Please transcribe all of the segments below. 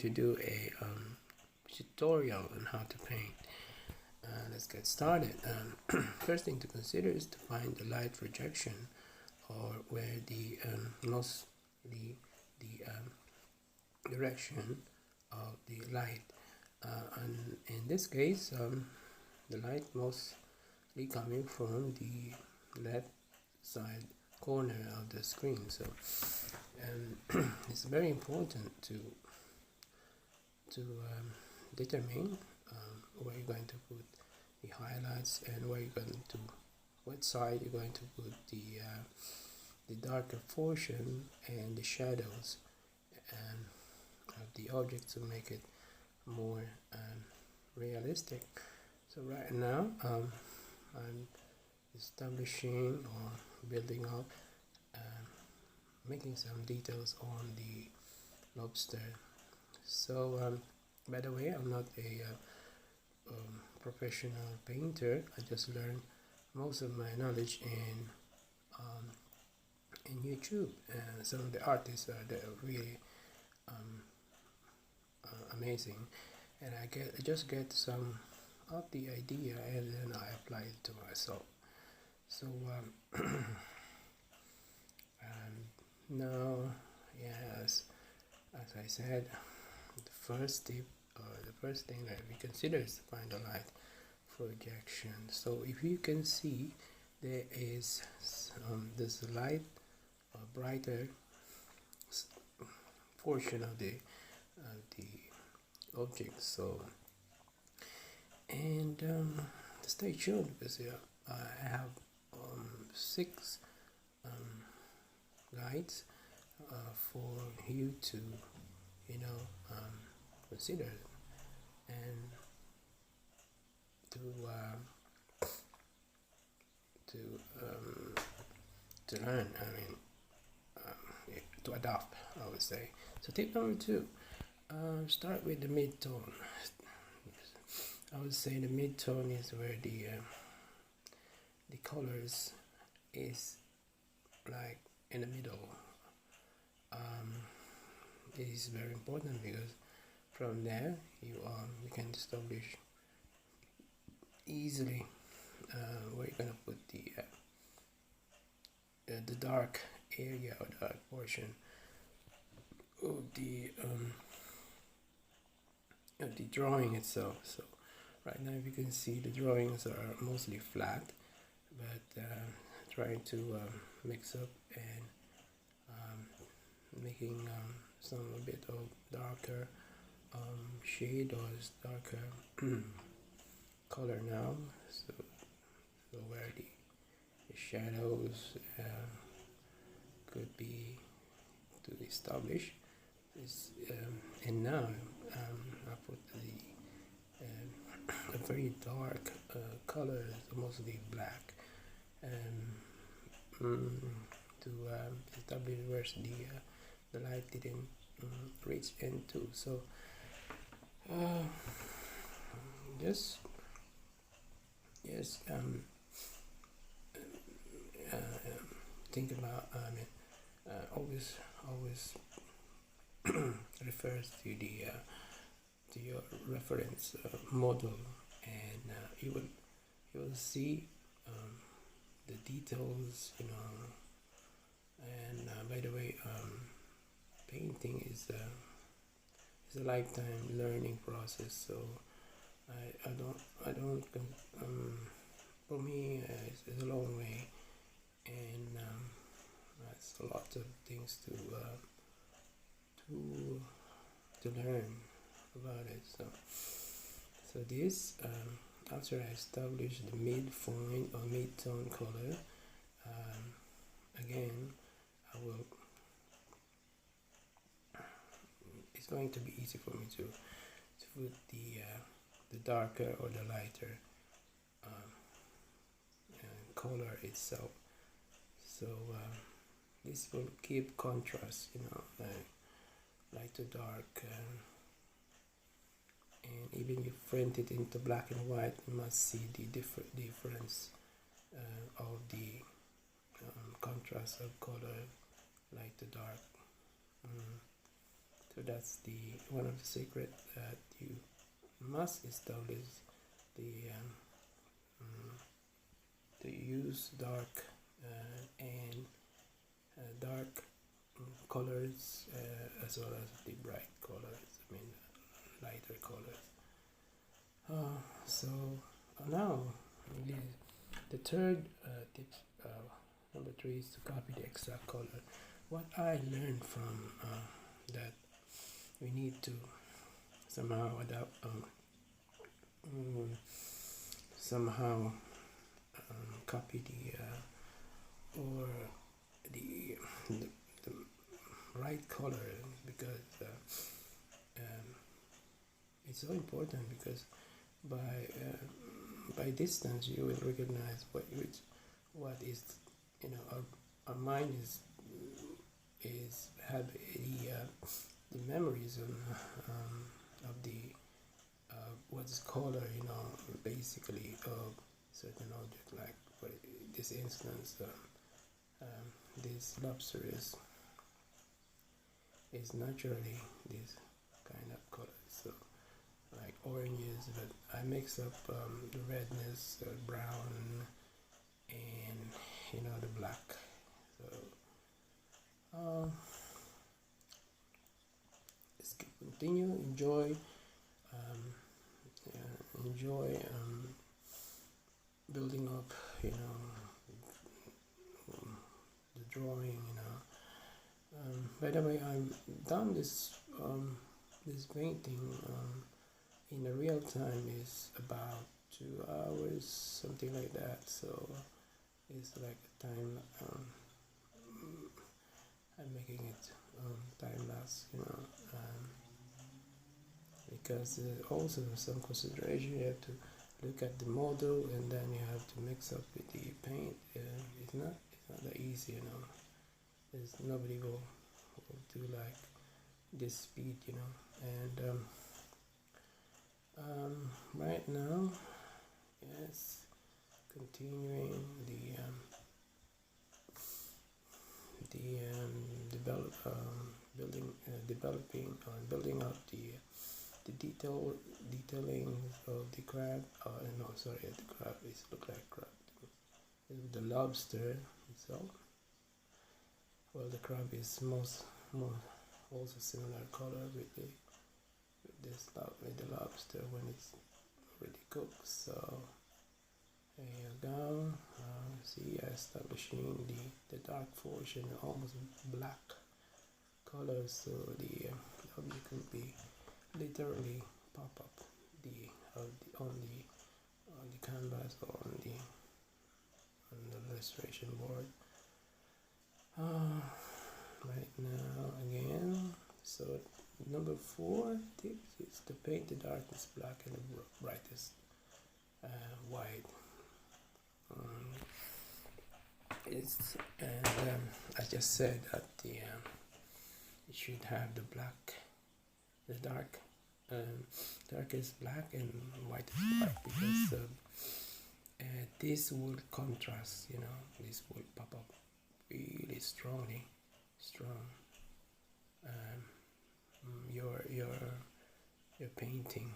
to do a tutorial on how to paint. Let's get started. First thing to consider is to find the light projection, or where the direction of the light. And in this case, the light mostly coming from the left side corner of the screen. So it's very important to determine where you're going to put the highlights and where you're going to, what side you're going to put the darker portion and the shadows of the object to make it more realistic. So right now I'm establishing or building up, making some details on the lobster. So by the way, I'm not a professional painter. I just learned most of my knowledge in YouTube, and some of the artists are really amazing, and I just get some of the idea and then I apply it to myself. So now, yes, as I said, the first tip, the first thing that we consider is to find the light projection. So if you can see, there is this light, brighter portion of the object. So, and stay tuned, because I have 6 guides for you to consider and to learn. To adopt, I would say. So tip number 2, start with the mid-tone. I would say the mid-tone is where the colors is like in the middle. It is very important, because from there you can establish easily where you're gonna put the dark area or dark portion of the drawing itself. So right now you can see the drawings are mostly flat, but trying to mix up and making some a bit of darker shade or darker color now. So where the shadows could be to establish this, and now I put a very dark color, mostly black, to establish where the light didn't reach into. So just think about, always refers to your reference model, and you will see the details, and by the way, painting is a lifetime learning process. So I don't for me, it's a long way, and it's a lot of things to learn about it. So this, after I establish the midpoint or mid-tone color, again it's going to be easy for me to put the darker or the lighter color itself. So this will keep contrast, light to dark, and even if you print it into black and white, you must see the difference of the contrast of color, light to dark. So that's the one of the secret that you must install is the to use dark and dark colors as well as the bright colors. I mean lighter colors. So now the third tip, number 3, is to copy the exact color. What I learned from that we need to somehow adapt, somehow copy or the, the the right color, because it's so important, because by distance you will recognize what is, our mind is have the memories of the what's color, basically of certain object. Like for this instance, this lobster is naturally this kind of color. So like oranges, but I mix up the redness, brown, and the black. So let's continue. Enjoy building up, the drawing. By the way, I've done this painting in a real time is about 2 hours, something like that. So it's like a time. I'm making it time lapse, because also some consideration. You have to look at the model, and then you have to mix up with the paint. It's not that easy, There's nobody will do like this speed, And right now, yes, continuing the building up the detailing of the crab. No, sorry, the crab is look like crab. The lobster itself. Well, the crab is more also similar color with the lobster when it's already cooked. So there you go. See, establishing the dark portion, almost black color, so the object will be literally pop up on the canvas or on the illustration board. Right now again. So number 4 tips is to paint the darkest black and the brightest white. I just said that it should have the black, the darkest black and whitest white, because this will contrast. This will pop up really strong. Your painting,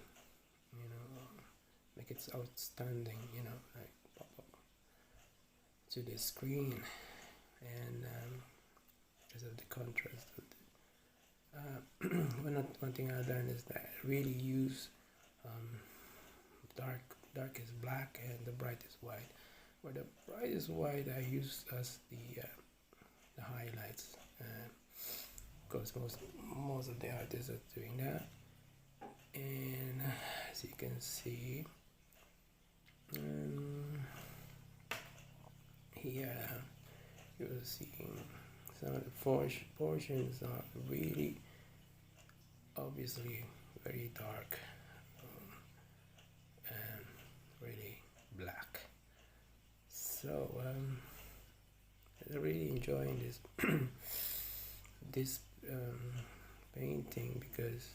make it outstanding. Like pop up to the screen, and because of the contrast. One thing I learned is that I really use darkest black and the brightest white. For the brightest white, I use as the highlights. Of course, most of the artists are doing that, and as you can see, here you're seeing some of the portions are really obviously very dark and really black. So I'm really enjoying this painting, because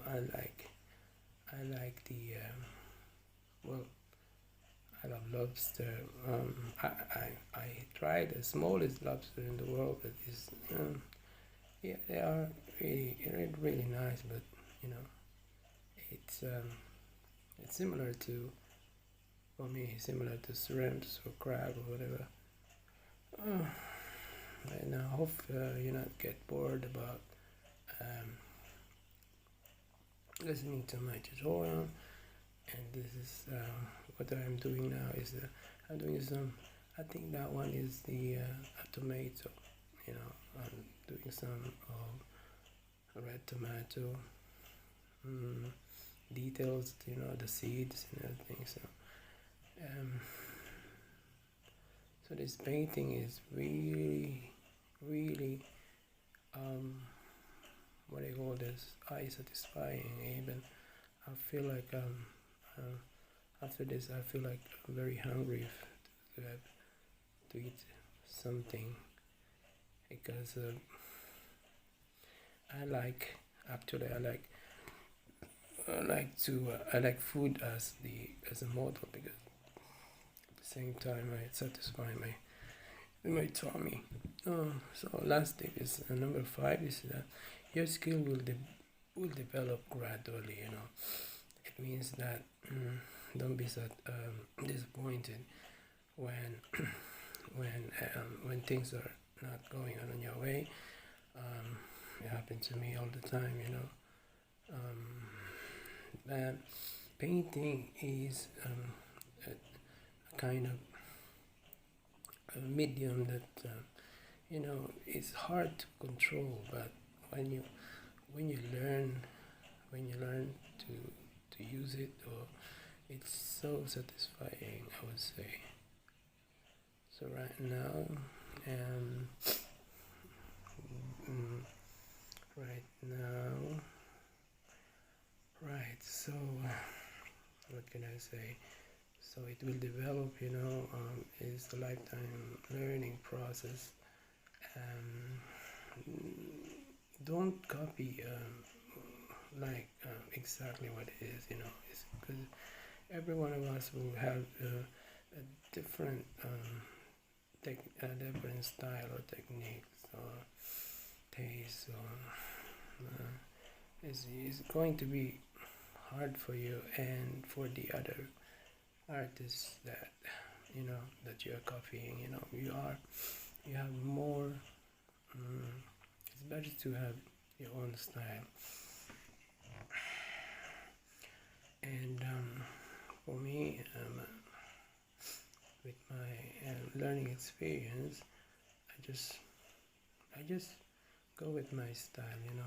I like the I love lobster. I tried the smallest lobster in the world, but Yeah, they are really nice, but you know, it's similar to, for me, similar to shrimps or crab or whatever. Uh, and I hope you not get bored about um, listening to my tutorial. And this is what I'm doing now is I'm doing some. I think that one is the tomato. You know, I'm doing some red tomato details. You know, the seeds and everything. Um, so this painting is really what do you call this? Eye satisfying. Even I feel like after this I feel like I'm very hungry to have to eat something because I like actually I like food as a model because at the same time I satisfy my tummy. So last tip is number 5 is that your skill will develop gradually. You know, it means that don't be so disappointed when when things are not going on your way. It happens to me all the time. You know, and painting is a kind of a medium that you know it's hard to control, but when you when you learn to use it, or it's so satisfying, I would say. So right now, um, mm, right now, right. So what can I say? So it will develop. You know, it's a lifetime learning process. Don't copy exactly what it is. You know, it's because every one of us will have a different different style or techniques or taste. Or it's going to be hard for you and for the other artists that you know that you are copying. You know, you have more. It's better to have your own style. And for me, with my learning experience, I just go with my style. You know,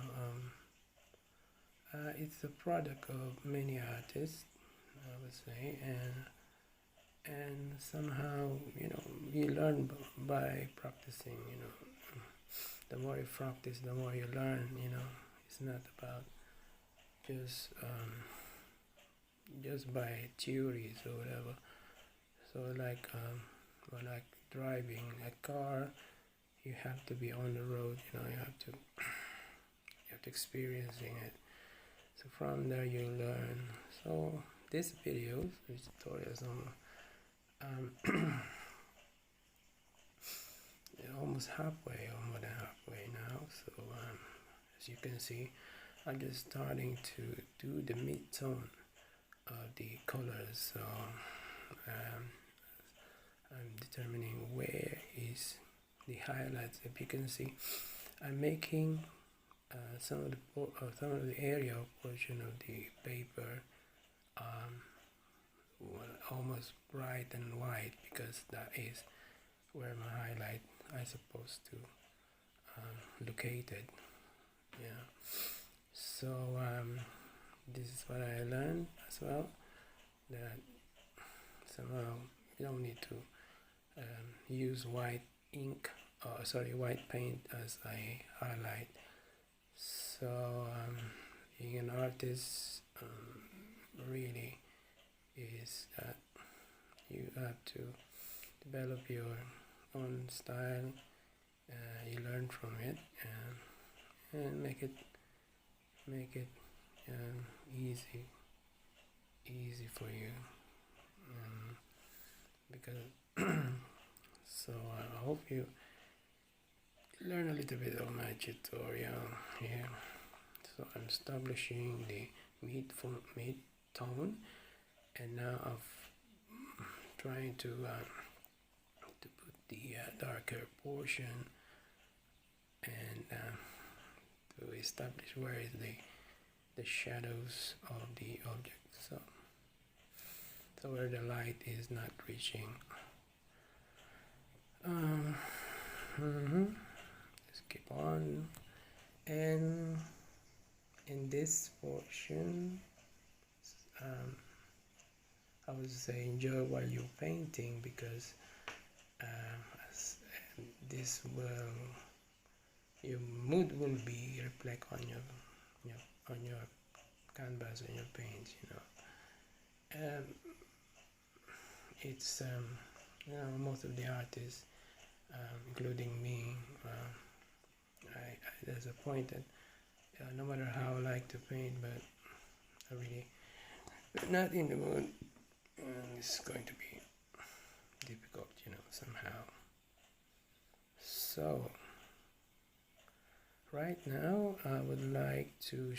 it's a product of many artists, I would say, and somehow you know you learn by practicing. You know, the more you practice, the more you learn. You know, it's not about just just by theories or whatever. So like driving a car, you have to be on the road. You know, you have to experiencing it. So from there you learn. So this videos, these tutorials, almost halfway or more than halfway now. So as you can see, I'm just starting to do the mid-tone of the colors. So I'm determining where is the highlights. If you can see, I'm making some of the area portion of the paper almost bright and white because that is where my highlight I supposed to located. Yeah. So this is what I learned as well, that somehow you don't need to use white ink or white paint as I highlight. So being an artist really is that you have to develop your own style. You learn from it and make it easy for you, because so I hope you learn a little bit of my tutorial here. So I'm establishing the mid tone, and now I'm trying to put the darker portion, and to establish where is the shadows of the object. So where the light is not reaching. Let's keep on, and in this portion, I would say enjoy while you're painting, because this will, your mood will be reflect on your canvas and your paint. It's most of the artists, including me, there's a point that no matter how I like to paint, but I really not in the mood, it's going to be difficult, somehow. So right now I would like to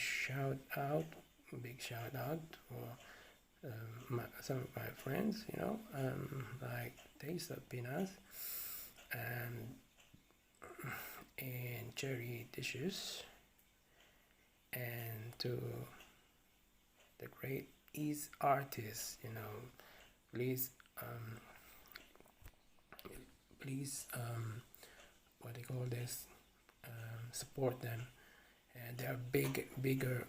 big shout out for some of my friends, like Taste of Peanuts and Cherry Dishes, and to the great East artists, please what do you call this, support them, and they are bigger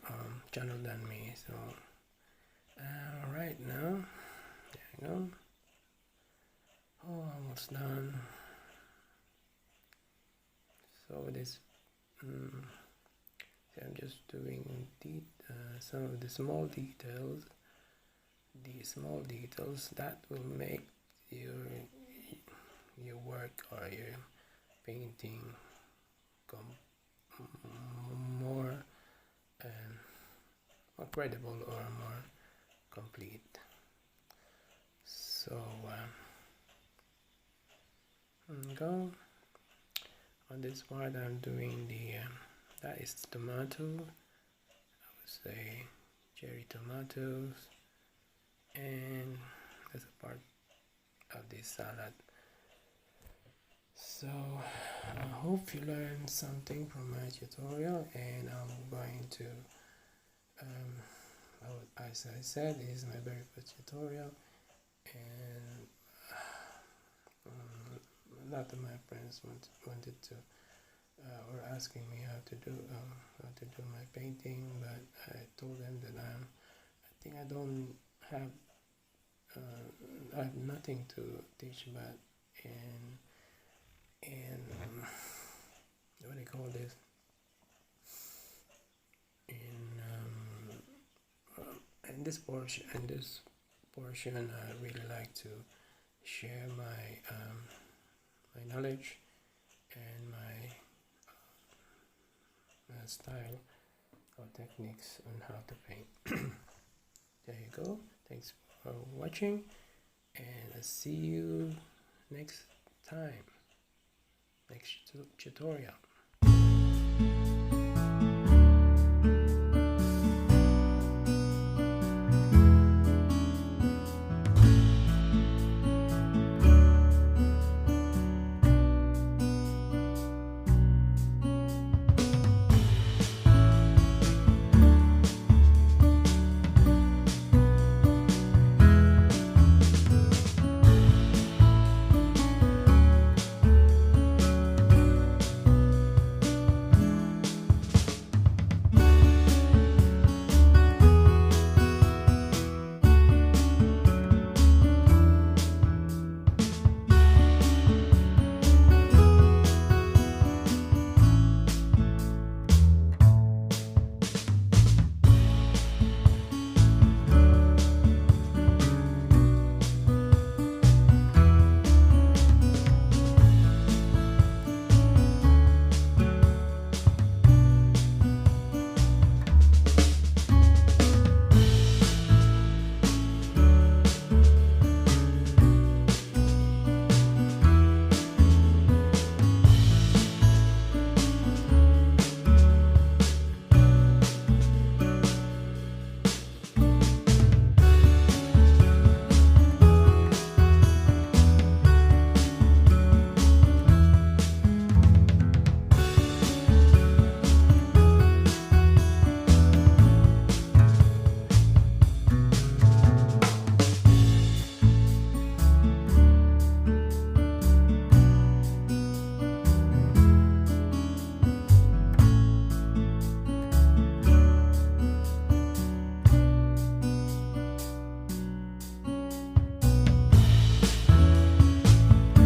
channel than me. So right now, there you go. Oh, almost done. So this I'm just doing some of the small details that will make your work or your painting more credible or more complete. So go on this part. I'm doing that is tomato, I would say cherry tomatoes, and that's a part of this salad. So I hope you learned something from my tutorial, and I'm going to as I said, this is my very first tutorial, and a lot of my friends wanted to were asking me how to do my painting, but I told them that I think I don't have I have nothing to teach, but in what do you call this, in this portion I really like to share my my knowledge and my style or techniques on how to paint. There you go. Thanks for watching, and I'll see you next time, next tutorial.